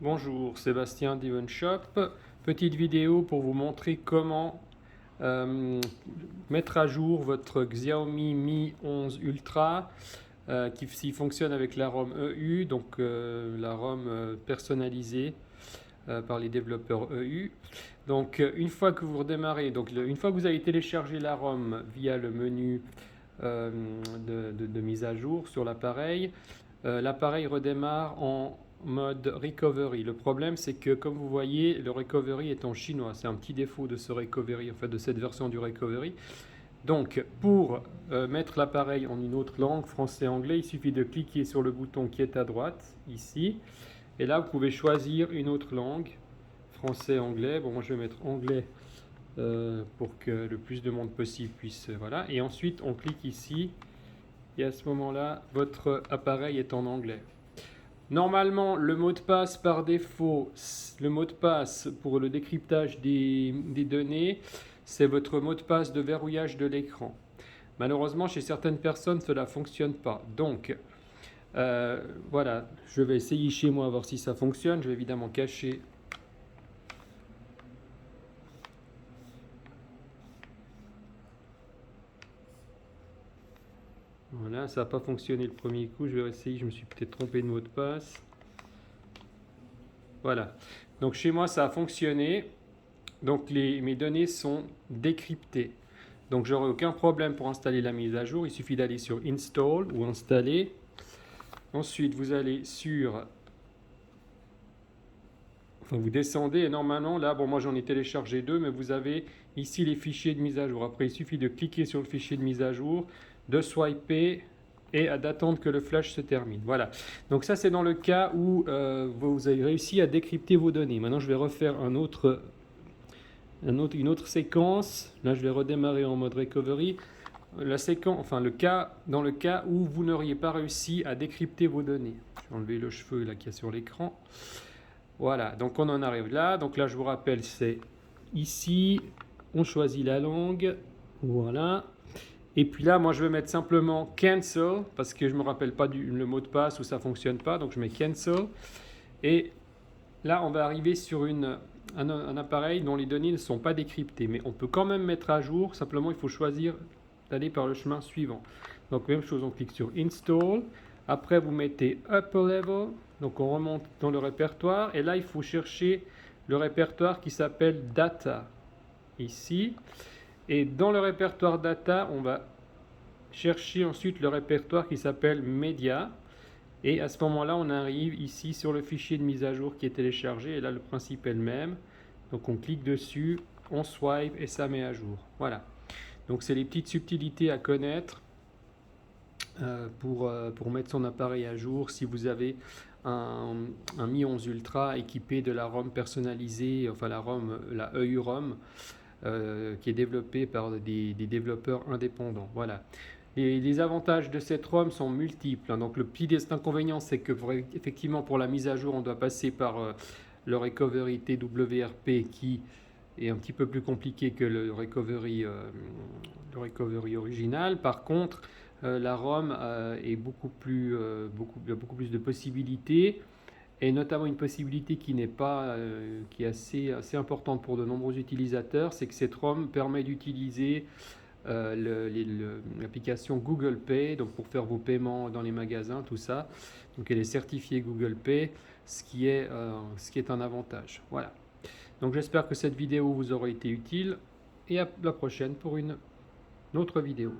Bonjour, Sébastien d'Evenshop. Petite vidéo pour vous montrer comment mettre à jour votre Xiaomi Mi 11 Ultra qui fonctionne avec la ROM EU, donc la ROM personnalisée par les développeurs EU. Donc une fois que vous redémarrez, une fois que vous avez téléchargé la ROM via le menu de mise à jour sur l'appareil, l'appareil redémarre en mode recovery. Le problème, c'est que comme vous voyez, le recovery est en chinois. C'est un petit défaut de ce recovery, en fait, de cette version du recovery. Donc, pour mettre l'appareil en une autre langue, français-anglais, il suffit de cliquer sur le bouton qui est à droite, ici. Et là, vous pouvez choisir une autre langue, français-anglais. Bon, moi, je vais mettre anglais pour que le plus de monde possible puisse... voilà. Et ensuite, on clique ici. Et à ce moment-là, votre appareil est en anglais. Normalement, le mot de passe par défaut, le mot de passe pour le décryptage des données, c'est votre mot de passe de verrouillage de l'écran. Malheureusement, chez certaines personnes, cela ne fonctionne pas. Donc, voilà, je vais essayer chez moi, voir si ça fonctionne. Je vais évidemment cacher. Voilà, ça n'a pas fonctionné le premier coup. Je vais essayer, je me suis peut-être trompé de mot de passe. Voilà, donc chez moi, ça a fonctionné. Donc mes données sont décryptées. Donc j'aurai aucun problème pour installer la mise à jour. Il suffit d'aller sur Install ou Installer. Ensuite, vous allez sur... Enfin, vous descendez et normalement, là, bon, moi j'en ai téléchargé deux, mais vous avez ici les fichiers de mise à jour. Après, il suffit de cliquer sur le fichier de mise à jour, de swiper et d'attendre que le flash se termine. Voilà. Donc ça, c'est dans le cas où vous avez réussi à décrypter vos données. Maintenant, je vais refaire une autre séquence. Là, je vais redémarrer en mode recovery. La séquence, enfin dans le cas où vous n'auriez pas réussi à décrypter vos données. Je vais enlever le cheveu là qu'il y a sur l'écran. Voilà, donc on en arrive là. Donc là, je vous rappelle, c'est ici. On choisit la langue. Voilà. Et puis là, moi, je vais mettre simplement cancel parce que je ne me rappelle pas le mot de passe ou ça ne fonctionne pas. Donc je mets cancel. Et là, on va arriver sur un appareil dont les données ne sont pas décryptées. Mais on peut quand même mettre à jour. Simplement, il faut choisir d'aller par le chemin suivant. Donc, même chose, on clique sur Install. Après, vous mettez Upper Level. Donc, on remonte dans le répertoire. Et là, il faut chercher le répertoire qui s'appelle Data. Ici. Et dans le répertoire Data, on va chercher ensuite le répertoire qui s'appelle Media. Et à ce moment-là, on arrive ici sur le fichier de mise à jour qui est téléchargé. Et là, le principe est le même. Donc, on clique dessus, on swipe et ça met à jour. Voilà. Donc, c'est les petites subtilités à connaître pour mettre son appareil à jour. Si vous avez un Mi 11 Ultra équipé de la ROM personnalisée, enfin la EU-ROM, qui est développée par des développeurs indépendants. Voilà. Les avantages de cette ROM sont multiples. Donc le petit inconvénient, c'est que effectivement pour la mise à jour, on doit passer par le recovery TWRP qui est un petit peu plus compliqué que le recovery original. Par contre, la ROM est beaucoup plus de possibilités et notamment une possibilité qui est assez importante pour de nombreux utilisateurs, c'est que cette ROM permet d'utiliser l'application Google Pay, donc pour faire vos paiements dans les magasins, tout ça. Donc elle est certifiée Google Pay, ce qui est un avantage. Voilà. Donc j'espère que cette vidéo vous aura été utile et à la prochaine pour une autre vidéo.